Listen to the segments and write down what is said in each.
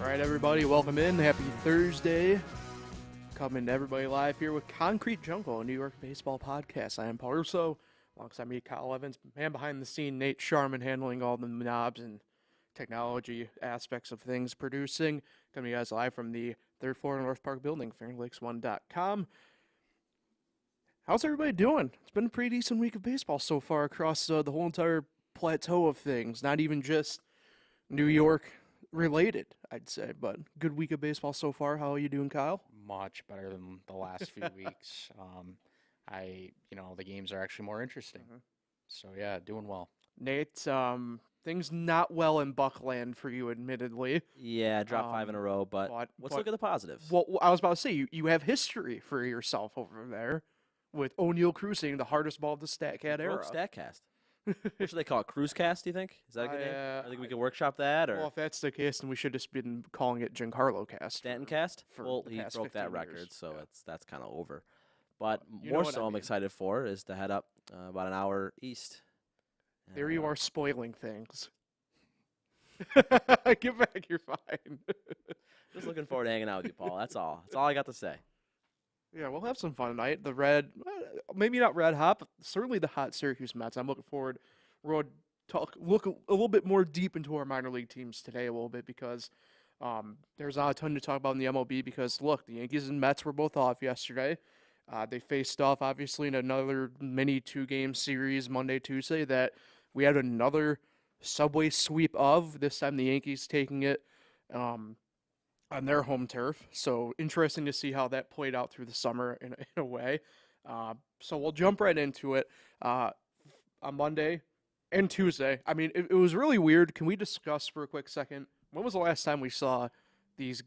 All right, everybody, welcome in. Happy Thursday. Coming to everybody live here with Concrete Jungle, a New York baseball podcast. I am Paul Russo, alongside me, Kyle Evans, man behind the scene, Nate Sharman, handling all the knobs and technology aspects of things, producing. Coming to you guys live from the third floor of North Park building, FairLakes1.com. How's everybody doing? It's been a pretty decent week of baseball so far across the whole entire plateau of things, not even just New York related, I'd say, but good week of baseball so far. How are you doing, Kyle? Much better than the last few weeks. The games are actually more interesting. So yeah, doing well. Nate, things not well in Buckland for you, admittedly. Yeah, dropped 5 in a row, but let's look at the positives. Well, I was about to say, you have history for yourself over there with O'Neill Cruz hitting the hardest ball of the StatCast era. StatCast. What should they call it? Cruise Cast, do you think? Is that a good name? I think we can workshop that. Or well, if that's the case, then we should just been calling it Giancarlo Cast. Stanton Cast? Well, he broke that record, so that's kind of over. But more so I'm excited for is to head up about an hour east. There you are spoiling things. Get back, you're fine. Just looking forward to hanging out with you, Paul. That's all. That's all I got to say. Yeah, we'll have some fun tonight. The red, maybe not red hot, but certainly the hot Syracuse Mets. I'm looking forward. We're going to look a little bit more deep into our minor league teams today a little bit because there's not a ton to talk about in the MLB because, look, the Yankees and Mets were both off yesterday. They faced off, obviously, in another mini two-game series Monday, Tuesday that we had another subway sweep of. This time the Yankees taking it on their home turf. So interesting to see how that played out through the summer in a way. So we'll jump right into it on Monday and Tuesday. I mean, it was really weird. Can we discuss for a quick second, when was the last time we saw these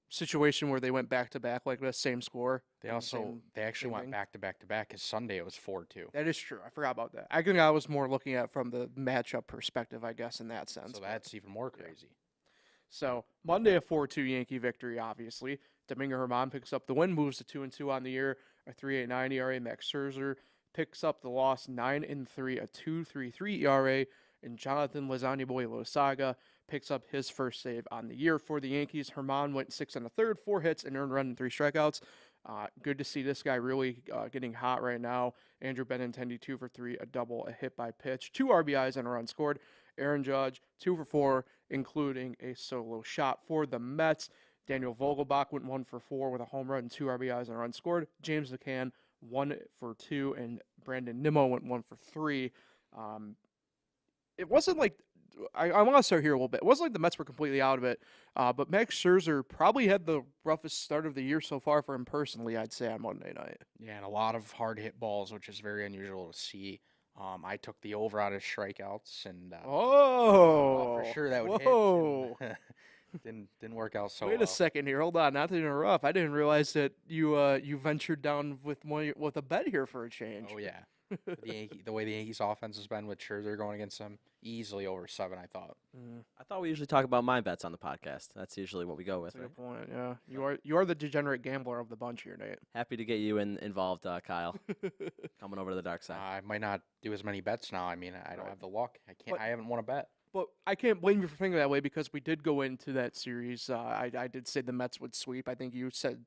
situation where they went back-to-back like the same score? They actually went back-to-back because Sunday it was 4-2. That is true. I forgot about that. I think I was more looking at from the matchup perspective, I guess, in that sense. So that's even more crazy. Yeah. So Monday, a 4-2 Yankee victory, obviously. Domingo Germán picks up the win, moves to 2-2 on the year, a 3.89 ERA. Max Scherzer picks up the loss, 9-3, a 2.33 ERA. And Jonathan Lasagna Boy Losaga picks up his first save on the year for the Yankees. Germán went 6 1/3, 4 hits, an earned run and 3 strikeouts. Good to see this guy really getting hot right now. Andrew Benintendi, 2 for 3, a double, a hit by pitch, 2 RBIs and a run scored. Aaron Judge, 2 for 4, including a solo shot for the Mets. Daniel Vogelbach went 1 for 4 with a home run, 2 RBIs and a run scored. James McCann, 1 for 2, and Brandon Nimmo went 1 for 3. It wasn't like I want to start here a little bit. It wasn't like the Mets were completely out of it, but Max Scherzer probably had the roughest start of the year so far for him personally, I'd say, on Monday night. Yeah, and a lot of hard hit balls, which is very unusual to see. I took the over on his strikeouts, and for sure that would hit. Didn't work out so well. Wait a second here. Hold on. Not to interrupt. I didn't realize that you ventured down with a bet here for a change. Oh, yeah. The way the Yankees offense has been with Scherzer going against them, easily over 7, I thought. I thought we usually talk about my bets on the podcast. That's usually what we go with. That's a good point, yeah. You are the degenerate gambler of the bunch here, Nate. Happy to get you involved, Kyle. Coming over to the dark side. I might not do as many bets now. I mean, I don't have the luck. I haven't won a bet. But I can't blame you for thinking that way because we did go into that series. I did say the Mets would sweep. I think you said,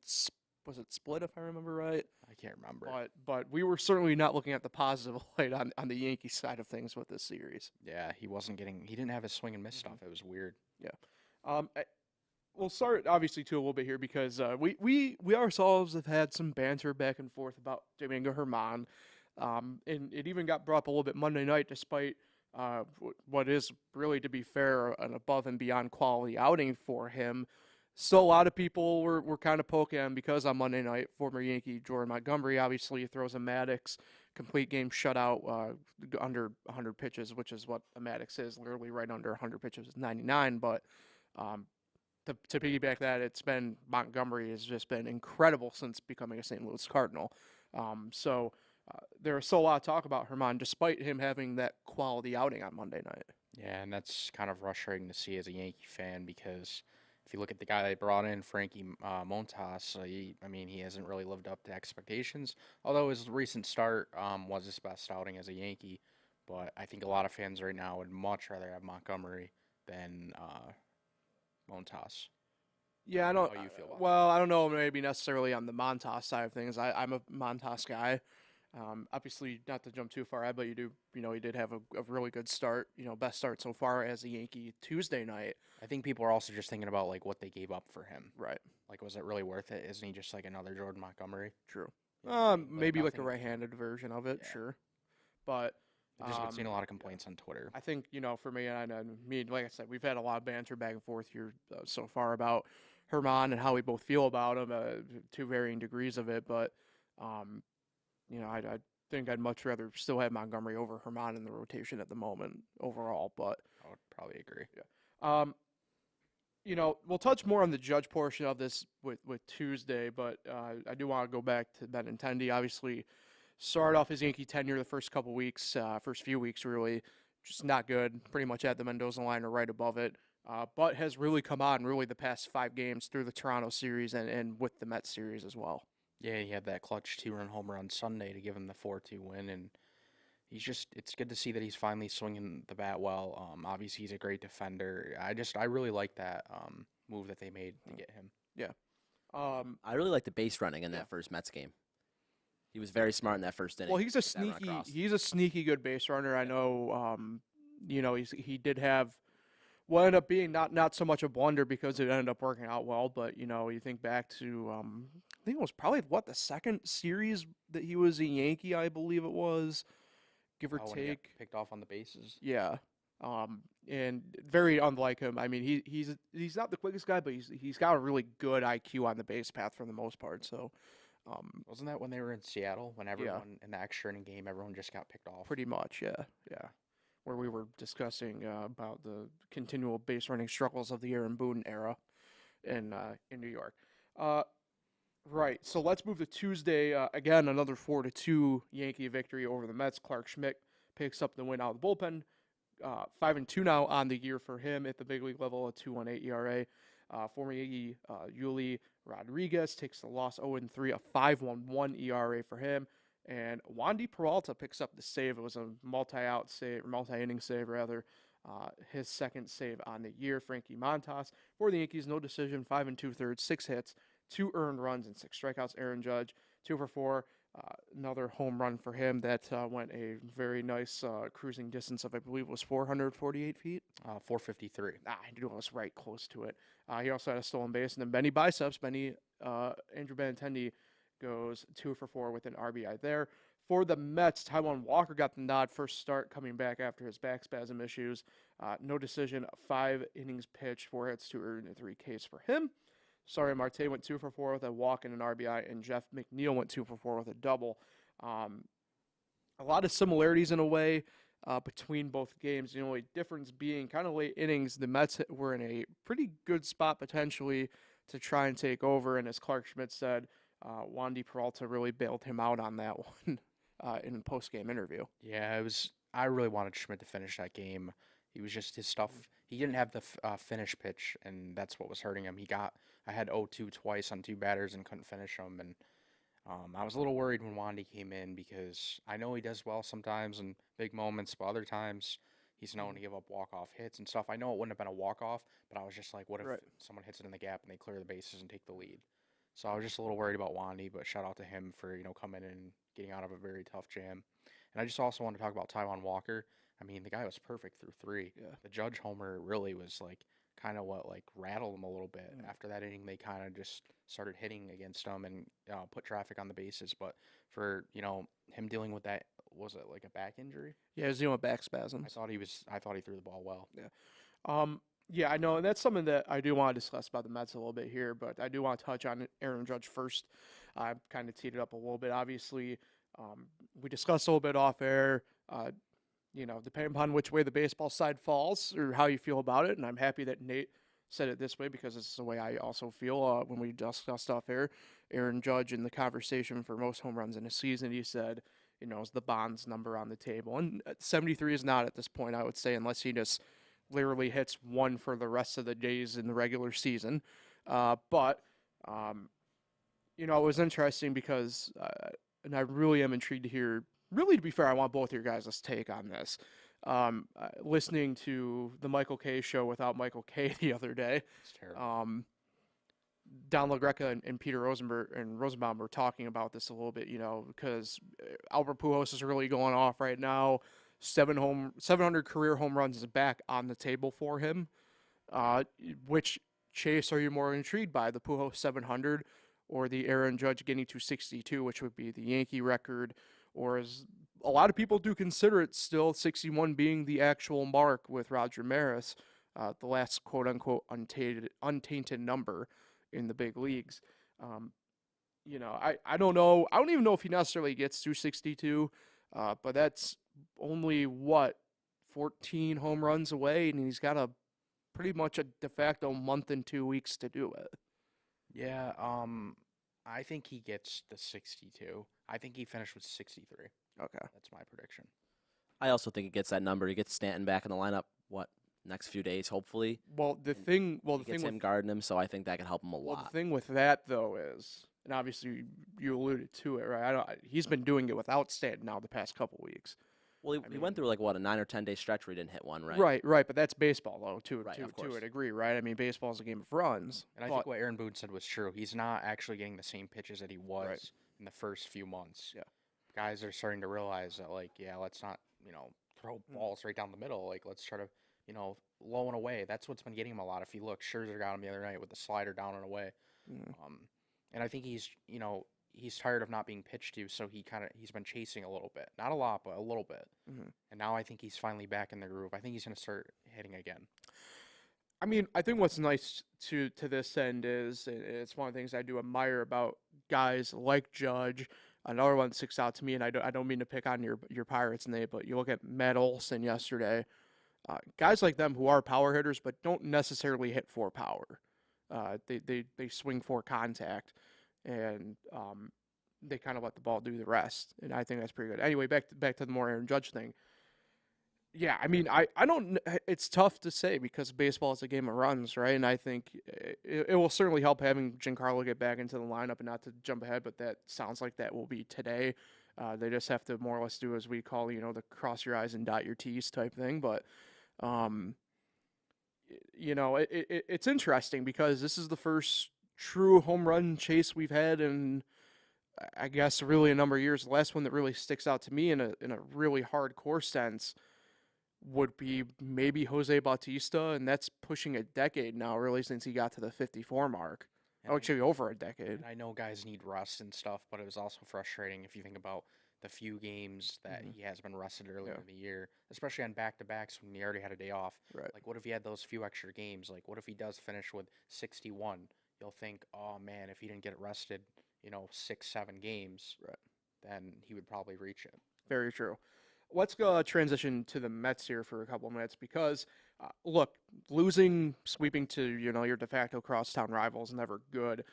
was it split if I remember right? I can't remember. But we were certainly not looking at the positive light on the Yankees side of things with this series. Yeah, he didn't have his swing and miss stuff. It was weird. Yeah. We'll start obviously too a little bit here because we ourselves have had some banter back and forth about Domingo Germán. And it even got brought up a little bit Monday night despite what is really, to be fair, an above and beyond quality outing for him. Still, a lot of people were kind of poking him because on Monday night, former Yankee Jordan Montgomery obviously throws a Maddox complete game shutout under 100 pitches, which is what a Maddox is, literally right under 100 pitches, 99. But to piggyback that, Montgomery has just been incredible since becoming a St. Louis Cardinal. So there was still a lot of talk about Germán, despite him having that quality outing on Monday night. Yeah, and that's kind of frustrating to see as a Yankee fan because if you look at the guy they brought in, Frankie Montas, he hasn't really lived up to expectations. Although his recent start was his best outing as a Yankee, but I think a lot of fans right now would much rather have Montgomery than Montas. Yeah, I don't. How you feel about well, I don't know, maybe necessarily on the Montas side of things. I'm a Montas guy. Obviously, not to jump too far ahead, but he did have a really good start. Best start so far as a Yankee Tuesday night. I think people are also just thinking about like what they gave up for him. Right. Like, was it really worth it? Isn't he just like another Jordan Montgomery? True. You know what I mean? Maybe like a nothing- right-handed version of it. Yeah. Sure. But I've just been seeing a lot of complaints on Twitter. I think for me and me, like I said, we've had a lot of banter back and forth here so far about Herman and how we both feel about him, to varying degrees of it. But I think I'd much rather still have Montgomery over Herman in the rotation at the moment overall. But I would probably agree. yeah. We'll touch more on the Judge portion of this with Tuesday, but I do want to go back to Benintendi. Obviously, started off his Yankee tenure the first few weeks really, just not good. Pretty much at the Mendoza line or right above it, but has really come on really the past 5 games through the Toronto series and with the Mets series as well. Yeah, he had that clutch 2-run home run Sunday to give him the 4-2 win, and it's good to see that he's finally swinging the bat well. Obviously, he's a great defender. I really like that move that they made to get him. Yeah. I really like the base running in that first Mets game. He was very smart in that first inning. Well, he's a sneaky good base runner. I know. He did have what ended up being not so much a blunder because it ended up working out well. But you think back to I think it was probably the second series that he was a Yankee, I believe it was, give or When he got take. picked off on the bases. Yeah. And very unlike him. I mean, he's not the quickest guy, but he's got a really good IQ on the base path for the most part. So. Wasn't that when they were in Seattle? When everyone in the extra inning game, everyone just got picked off. Pretty much, yeah. Where we were discussing about the continual base running struggles of the Aaron Boone era in New York. Right. So let's move to Tuesday. Again, another 4-2 Yankee victory over the Mets. Clark Schmidt picks up the win out of the bullpen. 5-2 now on the year for him at the big league level, a 2.18 ERA. Former Yankee Yuli Rodriguez takes the loss 0-3, a 5.11 ERA for him. And Wandy Peralta picks up the save. It was a multi-inning save rather. His second save on the year. Frankie Montas for the Yankees, no decision, 5 2/3, 6 hits, 2 earned runs and 6 strikeouts. Aaron Judge, 2 for 4. Another home run for him that went a very nice cruising distance of, I believe it was 448 feet. 453. I knew I was right close to it. He also had a stolen base. And then Andrew Benintendi goes 2 for 4 with an RBI there. For the Mets, Taijuan Walker got the nod, first start coming back after his back spasm issues. No decision, 5 innings pitched, 4 hits, 2 earned, and 3 Ks for him. Sorry, Marte went 2 for 4 with a walk and an RBI, and Jeff McNeil went 2 for 4 with a double. A lot of similarities in a way between both games. The only difference being kind of late innings, the Mets were in a pretty good spot potentially to try and take over, and as Clark Schmidt said, Wandy Peralta really bailed him out on that one in a post-game interview. Yeah, I really wanted Schmidt to finish that game. He was just his stuff. He didn't have the finish pitch, and that's what was hurting him. I had 0-2 twice on 2 batters and couldn't finish them, and I was a little worried when Wandy came in because I know he does well sometimes in big moments, but other times he's known to give up walk-off hits and stuff. I know it wouldn't have been a walk-off, but I was just like, what if someone hits it in the gap and they clear the bases and take the lead? So I was just a little worried about Wandy, but shout out to him for coming in and getting out of a very tough jam. And I just also want to talk about Taijuan Walker. I mean, the guy was perfect through 3. Yeah. The Judge homer really was kind of what rattled him a little bit. After that inning, they kind of just started hitting against him and put traffic on the bases. But for him dealing with that, was it like a back injury? Yeah, he was dealing with back spasms. I thought he threw the ball well. Yeah. Yeah, I know, and that's something that I do want to discuss about the Mets a little bit here, but I do want to touch on Aaron Judge first. I kind of teed it up a little bit. Obviously, we discussed a little bit off air, depending upon which way the baseball side falls or how you feel about it, and I'm happy that Nate said it this way because it's the way I also feel when we discussed off air. Aaron Judge in the conversation for most home runs in a season, he said, is the Bonds number on the table, and 73 is not at this point, I would say, unless he just literally hits 1 for the rest of the days in the regular season. But it was interesting because, and I really am intrigued to hear, really to be fair, I want both your guys' take on this. Listening to the Michael K show without Michael K the other day. It's terrible. Don LaGreca and Peter Rosenbaum were talking about this a little bit, because Albert Pujols is really going off right now. 700 career home runs is back on the table for him. Which chase are you more intrigued by, the Pujols 700 or the Aaron Judge getting to 62, which would be the Yankee record, or as a lot of people do consider it still 61 being the actual mark with Roger Maris, the last quote-unquote untainted number in the big leagues. I don't know. I don't even know if he necessarily gets to 62, but that's only, 14 home runs away, and he's got pretty much a de facto month and 2 weeks to do it. Yeah, I think he gets the 62. I think he finished with 63. Okay. That's my prediction. I also think he gets that number. He gets Stanton back in the lineup, next few days, hopefully. Well, the thing gets him guarding him, so I think that can help him a lot. The thing with that, though, is, and obviously you alluded to it, right? He's been doing it without Stanton now the past couple weeks. Well, he went through a 9 or 10 day stretch where he didn't hit one, right? Right, but that's baseball, though, to course. a degree, right? I mean, baseball is a game of runs. And I think what Aaron Boone said was true. He's not actually getting the same pitches that he was in the first few months. Yeah. Guys are starting to realize that, let's not, throw balls right down the middle. Let's try to, low and away. That's what's been getting him a lot. If you look, Scherzer got him the other night with the slider down and away. And I think he's tired of not being pitched to, so he's been chasing a little bit. Not a lot, but a little bit. Mm-hmm. And now I think he's finally back in the groove. I think he's going to start hitting again. I mean, I think what's nice to this end is, it's one of the things I do admire about guys like Judge. Another one that sticks out to me, and I don't mean to pick on your Pirates, Nate, but you look at Matt Olson yesterday. Guys like them who are power hitters but don't necessarily hit for power. They swing for contact, and they kind of let the ball do the rest, and I think that's pretty good. Anyway, back to the more Aaron Judge thing. Yeah, I mean, I don't. It's tough to say because baseball is a game of runs, right? And I think it will certainly help having Giancarlo get back into the lineup, and not to jump ahead, but that sounds like that will be today. They just have to more or less do as we call, the cross your eyes and dot your T's type thing. But, it's interesting because this is the first true home run chase we've had in, I guess, really a number of years. The last one that really sticks out to me in a really hardcore sense would be maybe Jose Bautista, and that's pushing a decade now, really, since he got to the 54 mark. Actually, over a decade. And I know guys need rest and stuff, but it was also frustrating if you think about the few games that he has been rested earlier in the year, especially on back-to-backs when he already had a day off. Right. What if he had those few extra games? What if he does finish with 61? You'll think, oh, man, if he didn't get rested, 6-7 games, then he would probably reach it. Very true. Let's go transition to the Mets here for a couple of minutes because, look, sweeping to, your de facto crosstown rivals is never good.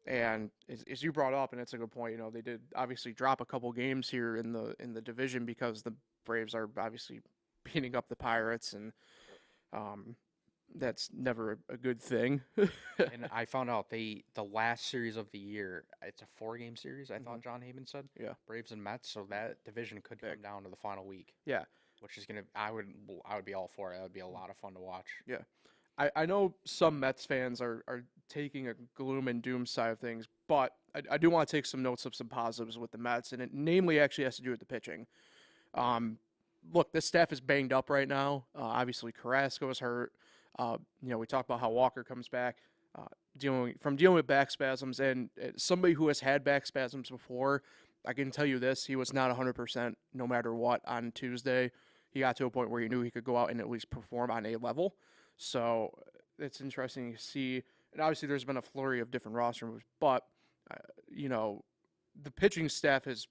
And as you brought up, and it's a good point, they did obviously drop a couple games here in the division because the Braves are obviously beating up the Pirates, and that's never a good thing. And I found out the last series of the year, it's a 4-game series, I thought John Heyman said. Yeah. Braves and Mets, so that division could come down to the final week. Yeah. Which is I would be all for it. That would be a lot of fun to watch. Yeah. I know some Mets fans are taking a gloom and doom side of things, but I do want to take some notes of some positives with the Mets, and it namely actually has to do with the pitching. Look, this staff is banged up right now. Obviously, Carrasco is hurt. We talked about how Walker comes back, dealing with back spasms, and somebody who has had back spasms before, I can tell you this: he was not 100% no matter what on Tuesday. He got to a point where he knew he could go out and at least perform on a level. So it's interesting to see. And obviously, there's been a flurry of different roster moves, but the pitching staff is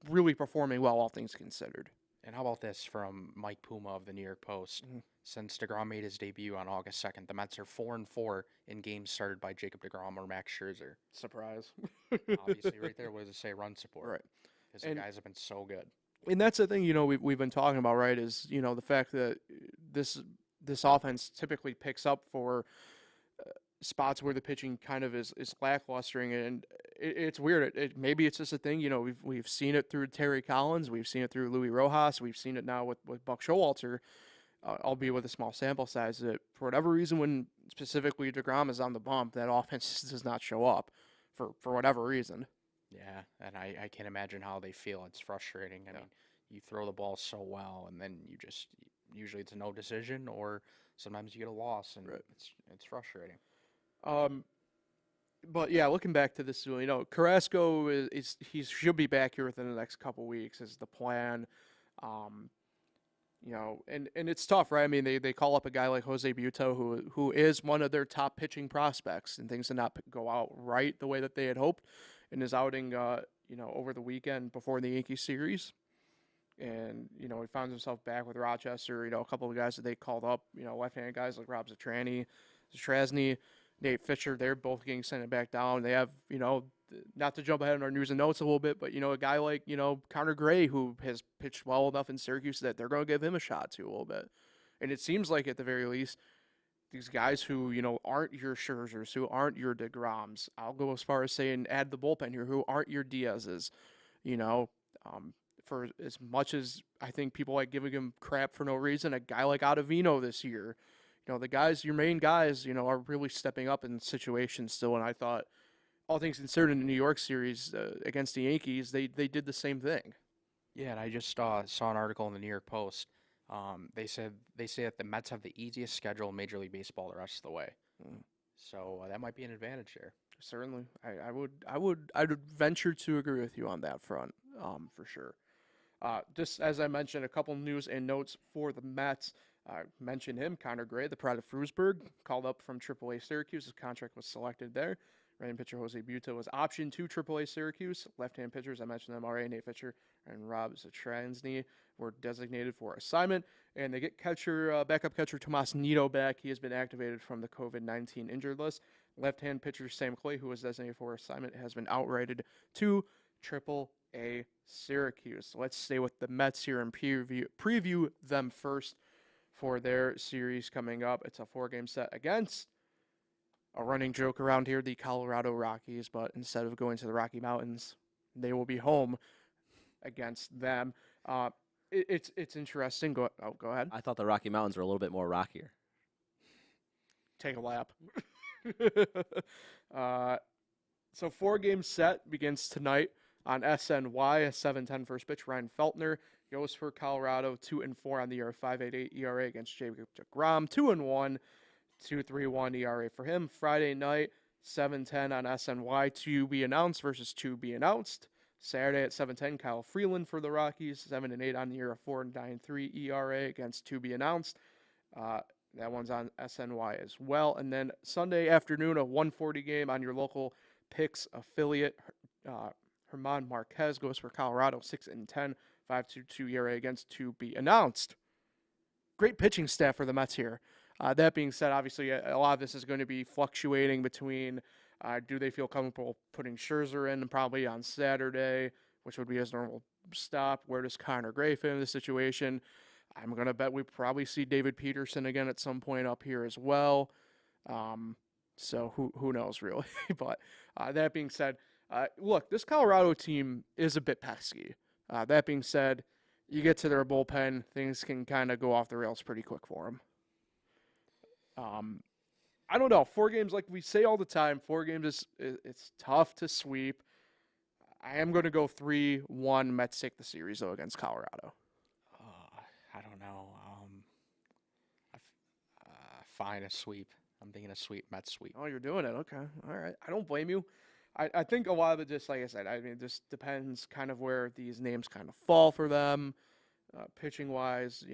really performing well, all things considered. And how about this from Mike Puma of the New York Post? Mm-hmm. Since DeGrom made his debut on August 2nd, the Mets are 4-4 in games started by Jacob DeGrom or Max Scherzer. Surprise. Obviously, right there, what does it say? Run support. Right. Because the guys have been so good. And that's the thing, we've been talking about, right, is, the fact that this offense typically picks up for spots where the pitching kind of is lacklustering, and it's weird. Maybe it's just a thing. We've seen it through Terry Collins, we've seen it through Louis Rojas, we've seen it now with Buck Showalter, albeit with a small sample size. That for whatever reason, when specifically DeGrom is on the bump, that offense does not show up for whatever reason. Yeah, and I can't imagine how they feel. It's frustrating. I mean, you throw the ball so well, and then usually it's a no decision, or sometimes you get a loss, and it's frustrating. But yeah, looking back to this, Carrasco he should be back here within the next couple weeks is the plan. And it's tough, right? I mean, they call up a guy like Jose Buto, who is one of their top pitching prospects, and things did not go out right the way that they had hoped in his outing, over the weekend before the Yankees series. And, he found himself back with Rochester, a couple of guys that they called up, left-handed guys like Rob Zatrasny, Nate Fisher, they're both getting sent back down. They have, not to jump ahead in our news and notes a little bit, but, a guy like, Connor Gray, who has pitched well enough in Syracuse that they're going to give him a shot to a little bit. And it seems like, at the very least, these guys who, aren't your Scherzers, who aren't your DeGroms, I'll go as far as saying add the bullpen here, who aren't your Diaz's, for as much as I think people like giving him crap for no reason, a guy like Ottavino this year, the guys, your main guys, are really stepping up in situations still. And I thought, all things considered, in the New York series against the Yankees, they did the same thing. Yeah, and I just saw an article in the New York Post. They say that the Mets have the easiest schedule in Major League Baseball the rest of the way. So that might be an advantage there. Certainly, I'd venture to agree with you on that front, for sure. Just as I mentioned, a couple news and notes for the Mets. I mentioned him, Connor Gray, the pride of Frewsburg, called up from AAA Syracuse. His contract was selected there. Right-hand pitcher Jose Buto was optioned to AAA Syracuse. Left-hand pitchers, I mentioned them already, Nate Fisher and Rob Zatransny were designated for assignment. And they get backup catcher Tomas Nido back. He has been activated from the COVID-19 injured list. Left-hand pitcher Sam Clay, who was designated for assignment, has been outrighted to AAA Syracuse. So let's stay with the Mets here and preview them first for their series coming up. It's a 4-game set against a running joke around here, the Colorado Rockies, but instead of going to the Rocky Mountains, they will be home against them. It's interesting. Go ahead. I thought the Rocky Mountains were a little bit more rockier. Take a lap. So 4-game set begins tonight on SNY, a 7:10 first pitch. Ryan Feltner goes for Colorado, 2-4 on the year, 5.88 ERA against Jacob deGrom, 2-1, 2.31 ERA for him. Friday night, 7:10 on SNY, to be announced versus to be announced. Saturday at 7:10, Kyle Freeland for the Rockies, 7-8 on the year, a 4.93 ERA against to be announced. That one's on SNY as well. And then Sunday afternoon, a 1:40 game on your local Picks affiliate. Herman Marquez goes for Colorado, 6-10, 5.22 ERA against to be announced. Great pitching staff for the Mets here. That being said, obviously a lot of this is going to be fluctuating between do they feel comfortable putting Scherzer in probably on Saturday, which would be his normal stop. Where does Connor Gray fit in the situation? I'm going to bet we probably see David Peterson again at some point up here as well. So who knows really? But that being said, look, this Colorado team is a bit pesky. That being said, you get to their bullpen, things can kind of go off the rails pretty quick for them. I don't know. 4 games, like we say all the time, 4 games it's tough to sweep. I am going to go 3-1 Mets take the series though against Colorado. I don't know. Fine, a sweep. I'm thinking a sweep, Mets sweep. Oh, you're doing it. Okay. All right. I don't blame you. I think a lot of it just, like I said, I mean, it just depends kind of where these names kind of fall for them. Pitching-wise,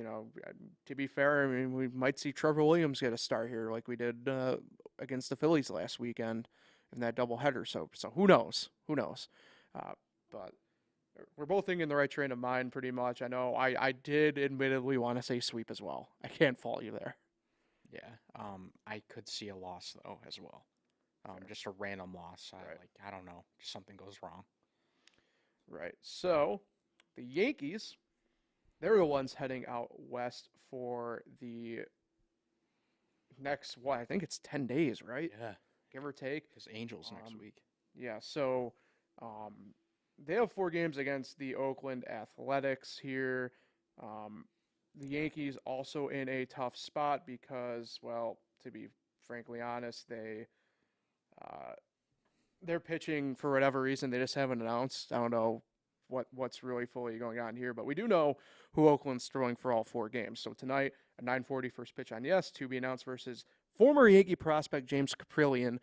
to be fair, I mean, we might see Trevor Williams get a start here like we did against the Phillies last weekend in that doubleheader. So who knows? Who knows? But we're both thinking the right train of mind pretty much. I know I did admittedly want to say sweep as well. I can't fault you there. Yeah. I could see a loss, though, as well. Just a random loss. Right. I don't know. Just something goes wrong. Right. So the Yankees, they're the ones heading out west for the next, I think it's 10 days, right? Yeah. Give or take. Because Angels next week. Yeah, so they have 4 games against the Oakland Athletics here. The Yankees also in a tough spot because, well, to be frankly honest, they're pitching for whatever reason. They just haven't announced. I don't know what's really fully going on here, but we do know who Oakland's throwing for all 4 games. So tonight, a 9:40 first pitch on Yes, to be announced versus former Yankee prospect James Caprillion.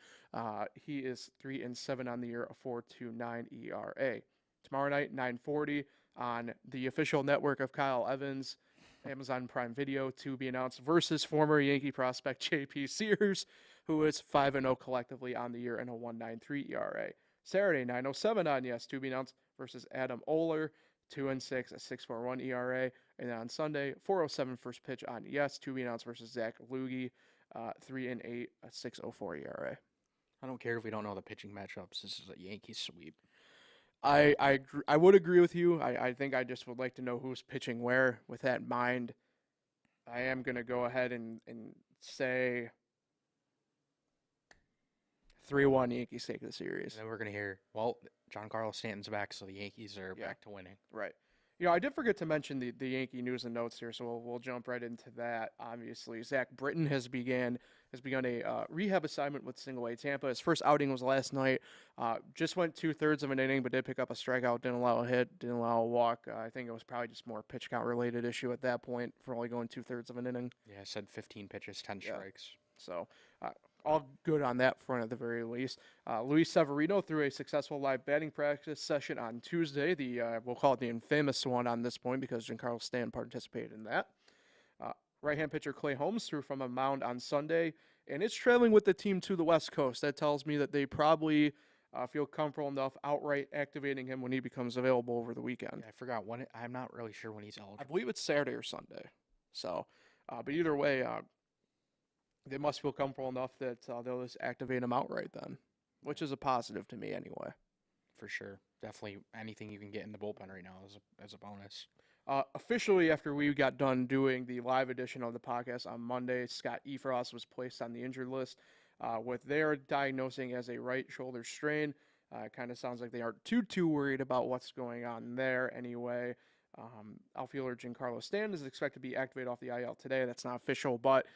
He is 3-7 on the year, a 4.29 ERA. Tomorrow night, 9:40 on the official network of Kyle Evans, Amazon Prime Video, to be announced versus former Yankee prospect J.P. Sears, who is 5-0 collectively on the year and a 1.93 ERA. Saturday, 9:07 on Yes, to be announced versus Adam Oler, 2-6, a 6.41 ERA. And then on Sunday, 4:07 first pitch on Yes, to be announced versus Zach Loogie, 3-8, a 6.04 ERA. I don't care if we don't know the pitching matchups. This is a Yankees sweep. I would agree with you. I think I just would like to know who's pitching where. With that in mind, I am going to go ahead and say 3-1 Yankees take the series. And then we're going to hear, well, Giancarlo Stanton's back, so the Yankees are back to winning. Right. I did forget to mention the Yankee news and notes here, so we'll jump right into that. Obviously, Zach Britton has begun a rehab assignment with Single A Tampa. His first outing was last night. Just went 2/3 of an inning, but did pick up a strikeout. Didn't allow a hit. Didn't allow a walk. I think it was probably just more pitch count related issue at that point for only going 2/3 of an inning. Yeah, I said 15 pitches, 10 strikes. So all good on that front at the very least. Luis Severino threw a successful live batting practice session on Tuesday. We'll call it the infamous one on this point because Giancarlo Stanton participated in that. Right-hand pitcher Clay Holmes threw from a mound on Sunday, and it's traveling with the team to the West Coast. That tells me that they probably feel comfortable enough outright activating him when he becomes available over the weekend. Yeah, I forgot when. I'm not really sure when he's eligible. I believe it's Saturday or Sunday. So, but either way, they must feel comfortable enough that they'll just activate him outright then, which is a positive to me anyway. For sure. Definitely anything you can get in the bullpen right now is a bonus. Officially, after we got done doing the live edition of the podcast on Monday, Scott Efros was placed on the injured list with their diagnosing as a right shoulder strain. It kind of sounds like they aren't too worried about what's going on there anyway. Outfielder Giancarlo Stanton is expected to be activated off the IL today. That's not official, but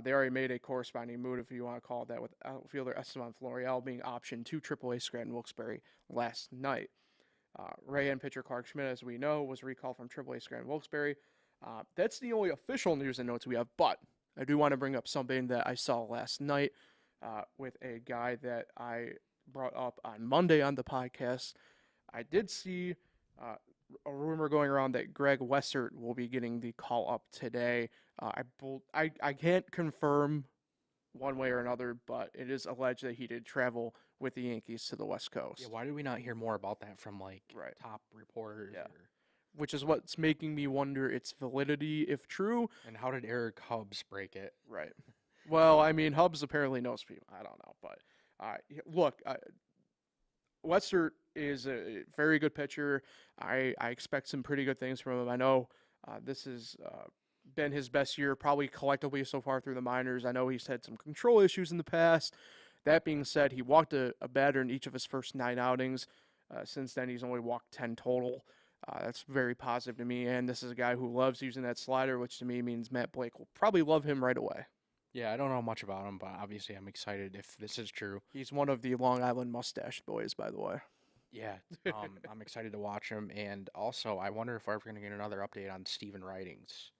they already made a corresponding move, if you want to call it that, with outfielder Esteban Florial being optioned to AAA Scranton Wilkes-Barre last night. Right-hand pitcher Clark Schmidt, as we know, was recalled from AAA Scranton Wilkes-Barre. That's the only official news and notes we have, but I do want to bring up something that I saw last night with a guy that I brought up on Monday on the podcast. I did see a rumor going around that Greg Wessert will be getting the call up today. I can't confirm one way or another, but it is alleged that he did travel with the Yankees to the West Coast. Yeah, why did we not hear more about that from top reporters? Yeah. Which is what's making me wonder its validity, if true. And how did Eric Hubbs break it? Right. Well, I mean, Hubbs apparently knows people. I don't know, but look, Westert is a very good pitcher. I expect some pretty good things from him. I know this has been his best year, probably collectively so far through the minors. I know he's had some control issues in the past. That being said, he walked a batter in each of his first 9 outings. Since then, he's only walked 10 total. That's very positive to me, and this is a guy who loves using that slider, which to me means Matt Blake will probably love him right away. Yeah, I don't know much about him, but obviously I'm excited if this is true. He's one of the Long Island mustached boys, by the way. Yeah, I'm excited to watch him, and also I wonder if we're ever going to get another update on Steven Ridings.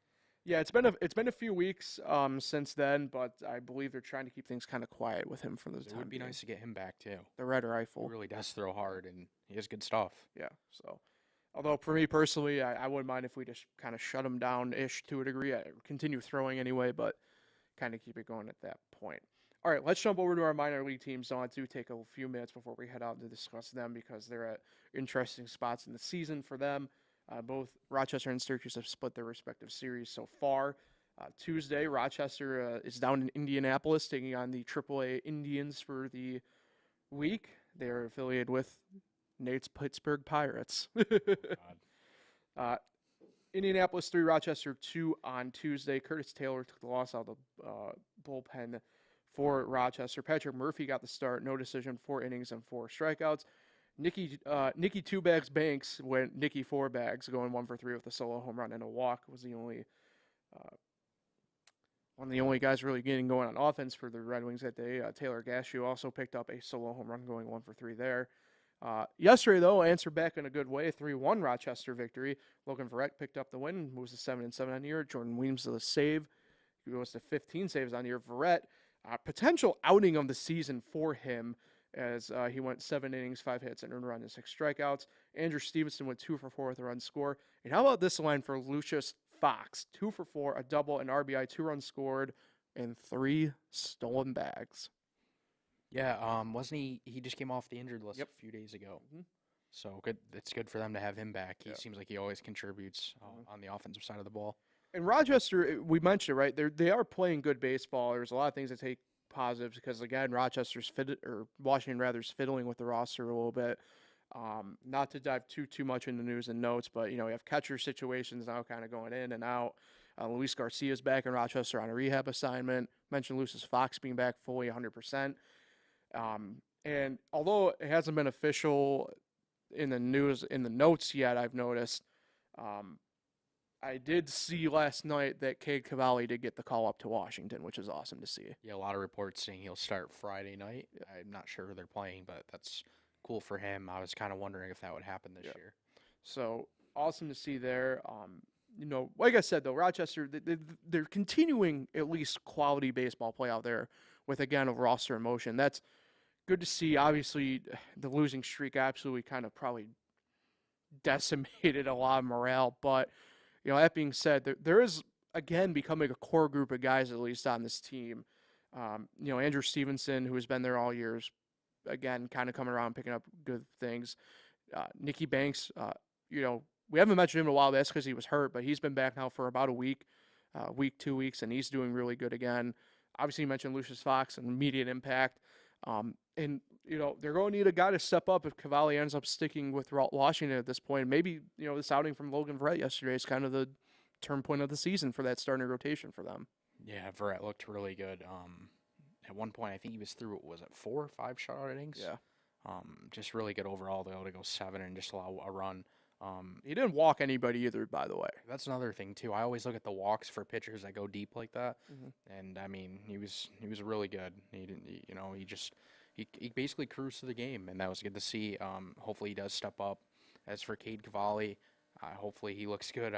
Yeah, it's been a few weeks since then, but I believe they're trying to keep things kind of quiet with him for the time being. It would be nice to get him back too. The red rifle. He really does throw hard, and he has good stuff. Yeah, so. Although for me personally, I wouldn't mind if we just kind of shut him down-ish to a degree. I continue throwing anyway, but kind of keep it going at that point. All right, let's jump over to our minor league teams. So I do take a few minutes before we head out to discuss them because they're at interesting spots in the season for them. Both Rochester and Syracuse have split their respective series so far. Tuesday, Rochester is down in Indianapolis taking on the AAA Indians for the week. They are affiliated with Nate's Pittsburgh Pirates. Indianapolis 3, Rochester 2 on Tuesday. Curtis Taylor took the loss out of the bullpen for Rochester. Patrick Murphy got the start, no decision, 4 innings and 4 strikeouts. Nicky 2 bags Banks went Nicky 4 bags, going 1 for 3 with a solo home run and a walk. Was the only one of the only guys really getting going on offense for the Red Wings that day. Taylor Gashu also picked up a solo home run, going 1 for 3 there. Yesterday, though, answered back in a good way, 3-1 Rochester victory. Logan Verrett picked up the win, moves to 7-7 on the year. Jordan Weems to the save. He goes to 15 saves on the year. Verrett, potential outing of the season for him, as he went 7 innings, 5 hits, and earned a run and 6 strikeouts. Andrew Stevenson went 2 for 4 with a run score. And how about this line for Lucius Fox? 2 for 4, a double, an RBI, 2 runs scored, and 3 stolen bags. Yeah, wasn't he? He just came off the injured list a few days ago. Mm-hmm. So good. It's good for them to have him back. He seems like he always contributes on the offensive side of the ball. And Rochester, we mentioned it, right? They are playing good baseball. There's a lot of things that take positives because, again, Washington rather's fiddling with the roster a little bit. Not to dive too much into news and notes, but we have catcher situations now kind of going in and out. Luis Garcia's back in Rochester on a rehab assignment. Mentioned Lucius Fox being back fully 100%. And although it hasn't been official in the news, in the notes yet, I've noticed, I did see last night that Cade Cavalli did get the call up to Washington, which is awesome to see. Yeah, a lot of reports saying he'll start Friday night. Yeah. I'm not sure who they're playing, but that's cool for him. I was kind of wondering if that would happen this year. So awesome to see there. Like I said, though, Rochester, they're continuing at least quality baseball play out there with, again, a roster in motion. That's good to see. Obviously, the losing streak absolutely kind of probably decimated a lot of morale. But, that being said, there is, again, becoming a core group of guys, at least on this team. Andrew Stevenson, who has been there all years, again, kind of coming around, picking up good things. Nicky Banks, we haven't mentioned him in a while. That's because he was hurt, but he's been back now for about a week, 2 weeks, and he's doing really good again. Obviously, you mentioned Lucius Fox, an immediate impact. And they're going to need a guy to step up if Cavalli ends up sticking with Washington at this point. Maybe, this outing from Logan Verrett yesterday is kind of the turn point of the season for that starting rotation for them. Yeah, Verrett looked really good. At one point, I think he was through, 4 or 5 shutout innings? Yeah. Just really good overall, though, to go 7 and just allow a run. He didn't walk anybody either, by the way. That's another thing, too. I always look at the walks for pitchers that go deep like that. Mm-hmm. And, I mean, he was really good. He didn't, he basically cruised to the game, and that was good to see. Hopefully he does step up. As for Cade Cavalli, hopefully he looks good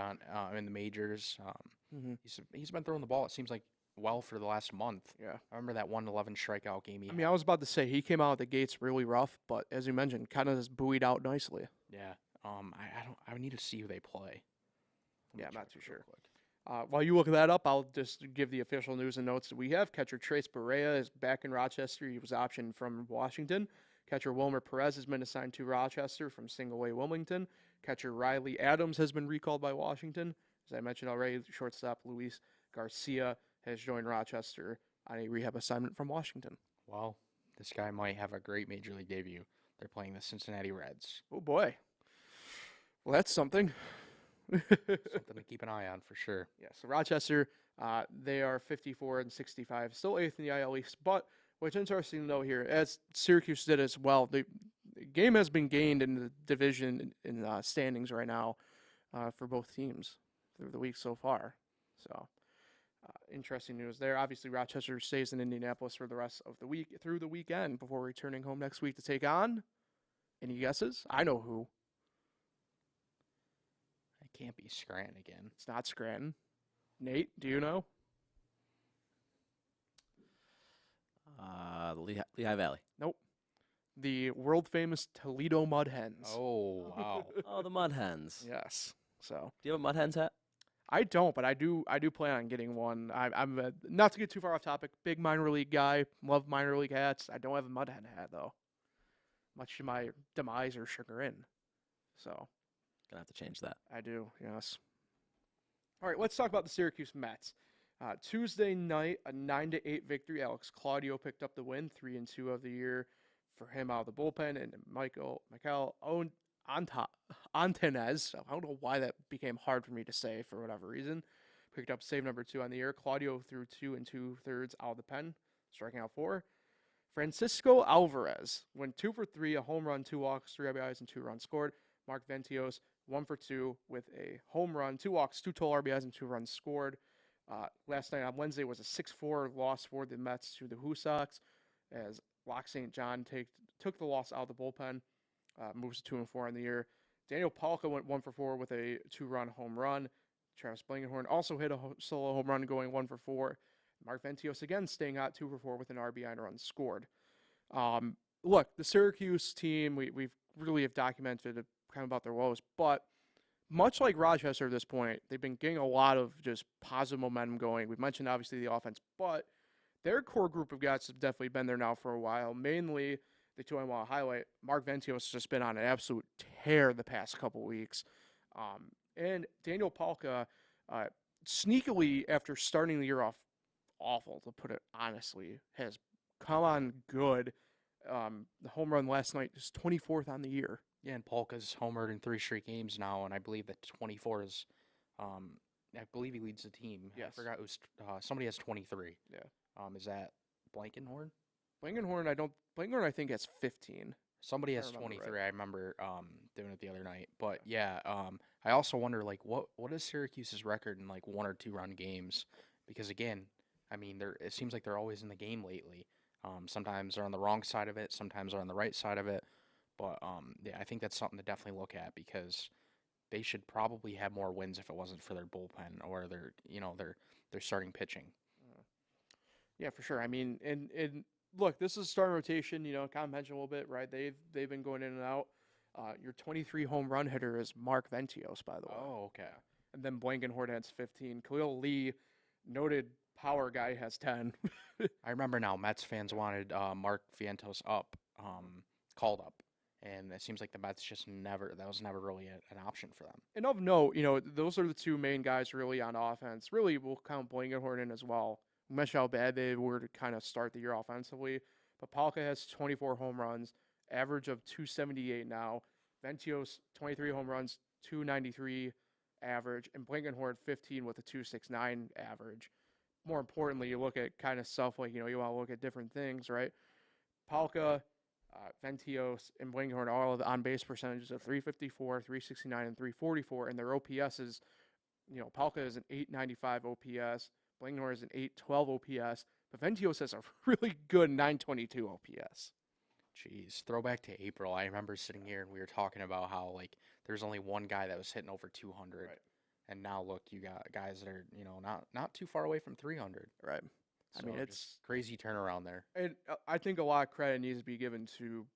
in the majors. He's been throwing the ball, it seems like, well for the last month. Yeah. I remember that 111 strikeout game he had. I was about to say, he came out of the gates really rough, but as you mentioned, kind of just buoyed out nicely. Yeah. I need to see who they play. I'm not too sure. While you look that up, I'll just give the official news and notes that we have. Catcher Trace Barea is back in Rochester. He was optioned from Washington. Catcher Wilmer Perez has been assigned to Rochester from Single A Wilmington. Catcher Riley Adams has been recalled by Washington. As I mentioned already, shortstop Luis Garcia has joined Rochester on a rehab assignment from Washington. Well, this guy might have a great major league debut. They're playing the Cincinnati Reds. Oh, boy. Well, that's something. Something to keep an eye on for sure. Yeah, so Rochester, they are 54-65, still 8th in the IL East. But what's interesting to note here, as Syracuse did as well, the game has been gained in the division in standings right now for both teams through the week so far. So interesting news there. Obviously, Rochester stays in Indianapolis for the rest of the week through the weekend before returning home next week to take on. Any guesses? I know who. It can't be Scranton again. It's not Scranton. Nate, do you know? Lehigh Valley. Nope. The world famous Toledo Mud Hens. Oh, wow. Oh, the Mud Hens. Yes. So. Do you have a Mud Hens hat? I don't, but I do plan on getting one. I'm not to get too far off topic. Big minor league guy. Love minor league hats. I don't have a Mud Hen hat though. Much to my demise or chagrin. So. Gonna have to change that. I do, yes. All right, let's talk about the Syracuse Mets. Tuesday night, a 9-8 victory. Alex Claudio picked up the win, 3-2 of the year for him out of the bullpen, and Michael Antenez. I don't know why that became hard for me to say for whatever reason. Picked up save number 2 on the year. Claudio threw 2 2/3 out of the pen, striking out 4. Francisco Alvarez went 2 for 3, a home run, 2 walks, 3 RBIs, and 2 runs scored. Mark Vientos 1 for 2 with a home run, 2 walks, 2 total RBIs, and 2 runs scored. Last night on Wednesday was a 6-4 loss for the Mets to the Who Sox, as Locke St. John took the loss out of the bullpen, moves to 2-4 on the year. Daniel Palka went 1 for 4 with a 2-run home run. Travis Blankenhorn also hit a solo home run, going 1 for 4. Mark Vientos again staying hot, 2 for 4 with an RBI and a run scored. Look, the Syracuse team, we've really have documented kind of about their woes, but much like Rochester at this point, they've been getting a lot of just positive momentum going. We've mentioned obviously the offense, but their core group of guys have definitely been there now for a while. Mainly, the two I want to highlight, Mark Vientos has just been on an absolute tear the past couple weeks. And Daniel Palka, sneakily, after starting the year off awful, to put it honestly, has come on good. The home run last night is 24th on the year. Yeah, and Polka's homered in 3 straight games now, and I believe that 24 is, I believe he leads the team. Yes. I forgot it was, somebody has 23. Yeah. Is that Blankenhorn? Blankenhorn, I think, has 15. Somebody has 23. I remember doing it the other night. But yeah, I also wonder what is Syracuse's record in 1 or 2 run games? Because again, I mean, it seems like they're always in the game lately. Sometimes they're on the wrong side of it, sometimes they're on the right side of it. But yeah, I think that's something to definitely look at, because they should probably have more wins if it wasn't for their bullpen or their starting pitching. Yeah, for sure. I mean, and look, this is starting rotation. Kind of mentioned a little bit, right? They've been going in and out. Your 23 home run hitter is Mark Vientos, by the way. Oh, okay. And then Blankenhorn has 15. Khalil Lee, noted power guy, has 10. I remember now. Mets fans wanted Mark Vientos called up. And it seems like the Mets that was never really an option for them. And of note, those are the two main guys really on offense. Really, we'll count Blankenhorn in as well. We mentioned how bad they were to kind of start the year offensively. But Palka has 24 home runs, average of 278 now. Vientos, 23 home runs, 293 average. And Blankenhorn, 15 with a 269 average. More importantly, you look at kind of stuff like, you want to look at different things, right? Palka, Vientos, and Blankenhorn all have on-base percentages of 354, 369, and 344, and their OPS is, Palka is an 895 OPS, Blankenhorn is an 812 OPS, but Vientos has a really good 922 OPS. Jeez, throwback to April. I remember sitting here and we were talking about how there's only one guy that was hitting over 200, right. And now look, you got guys that are not too far away from 300, right? So I mean, it's crazy turnaround there. And I think a lot of credit needs to be given to,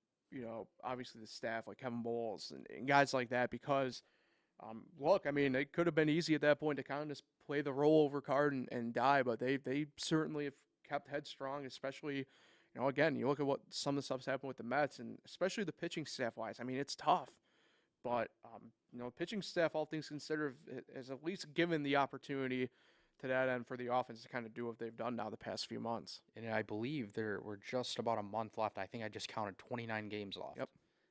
obviously the staff like Kevin Bowles and guys like that, because, look, I mean, it could have been easy at that point to kind of just play the rollover card and die, but they certainly have kept headstrong, especially, again, you look at what some of the stuff's happened with the Mets, and especially the pitching staff-wise. I mean, it's tough. But, pitching staff, all things considered, has at least given the opportunity to that end for the offense to kind of do what they've done now the past few months. And I believe we're just about a month left. I think I just counted 29 games left. Yep.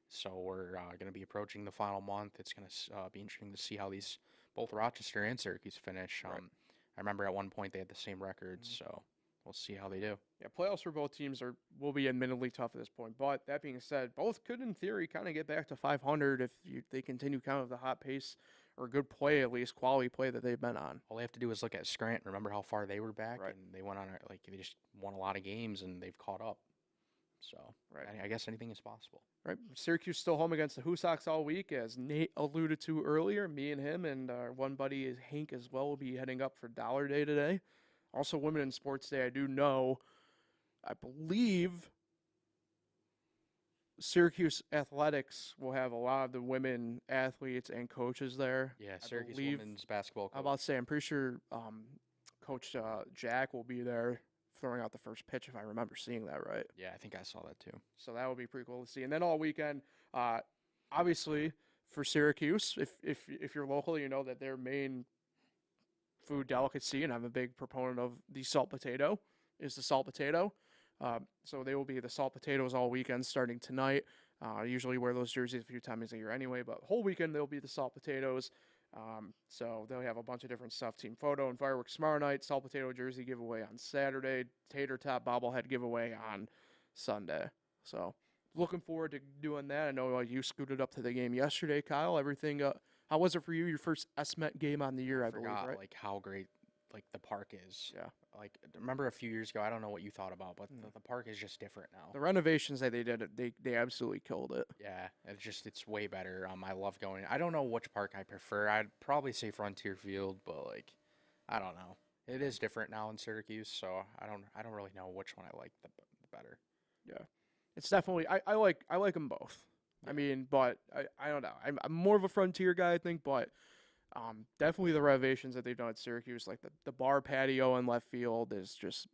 So we're going to be approaching the final month. It's going to be interesting to see how both Rochester and Syracuse finish. Right. I remember at one point they had the same records, so we'll see how they do. Yeah, playoffs for both teams will be admittedly tough at this point. But that being said, both could, in theory, kind of get back to 500 if they continue kind of the hot pace or good play, at least quality play that they've been on. All they have to do is look at Scranton. Remember how far they were back, right. And they went on they just won a lot of games and they've caught up. So right. I guess anything is possible. Right. Syracuse still home against the Who Sox all week, as Nate alluded to earlier. Me and him and our one buddy is Hank as well will be heading up for Dollar Day today. Also, Women in Sports Day. I believe Syracuse Athletics will have a lot of the women athletes and coaches there. Yeah, Syracuse women's basketball coach. I'm about to say, I'm pretty sure Coach Jack will be there throwing out the first pitch, if I remember seeing that right. Yeah, I think I saw that too. So that would be pretty cool to see. And then all weekend, obviously for Syracuse, if you're local, you know that their main food delicacy, and I'm a big proponent of the salt potato, is the salt potato. So they will be the salt potatoes all weekend starting tonight. I usually wear those jerseys a few times a year anyway, but whole weekend they'll be the salt potatoes. So they'll have a bunch of different stuff. Team photo and fireworks tomorrow night. Salt potato jersey giveaway on Saturday. Tater tot bobblehead giveaway on Sunday. So looking forward to doing that. I know you scooted up to the game yesterday, Kyle. Everything. How was it for you? Your first SMet game on the year, I believe, right? Like how great like the park is. Yeah. Like remember a few years ago, I don't know what you thought about, but the park is just different now. The renovations that they did, they absolutely killed it. Yeah, it's way better. I love going. I don't know which park I prefer. I'd probably say Frontier Field, but like I don't know. It is different now in Syracuse, so I don't really know which one I like the better. Yeah. It's definitely I like them both. Yeah. I mean, but I don't know. I'm more of a Frontier guy, I think, but definitely the renovations that they've done at Syracuse, like the bar patio in left field is just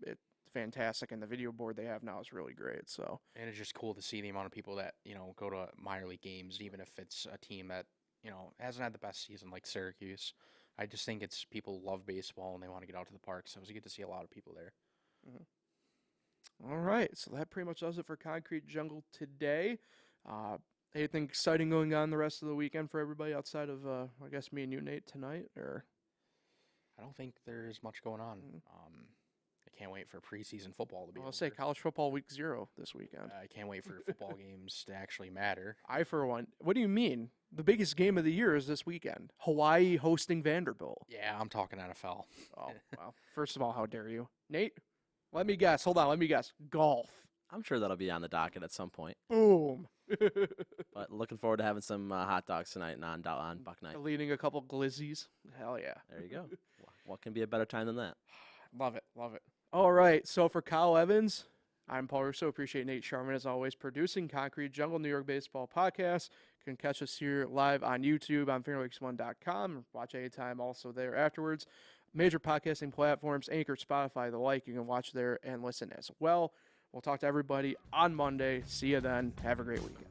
fantastic, and the video board they have now is really great. So and it's just cool to see the amount of people that go to minor league games, even if it's a team that hasn't had the best season like Syracuse. I just think it's people love baseball and they want to get out to the park, so it was good to see a lot of people there. Mm-hmm. All right, so that pretty much does it for Concrete Jungle today. Anything exciting going on the rest of the weekend for everybody outside of, I guess, me and you, Nate, tonight? Or I don't think there's much going on. I can't wait for preseason football to be over. I'll say college football week 0 this weekend. I can't wait for football games to actually matter. I, for one. What do you mean? The biggest game of the year is this weekend. Hawaii hosting Vanderbilt. Yeah, I'm talking NFL. Oh, well. First of all, how dare you? Nate, let me guess. Hold on, let me guess. Golf. I'm sure that'll be on the docket at some point. Boom. But looking forward to having some hot dogs tonight on Buck Night. Leading a couple glizzies. Hell yeah. There you go. What can be a better time than that? Love it. Love it. All right. So for Kyle Evans, I'm Paul Russo. Appreciate Nate Sharman, as always, producing Concrete Jungle, New York Baseball Podcast. You can catch us here live on YouTube on fairwakes1.com. Watch anytime also there afterwards. Major podcasting platforms, Anchor, Spotify, the like. You can watch there and listen as well. We'll talk to everybody on Monday. See you then. Have a great weekend.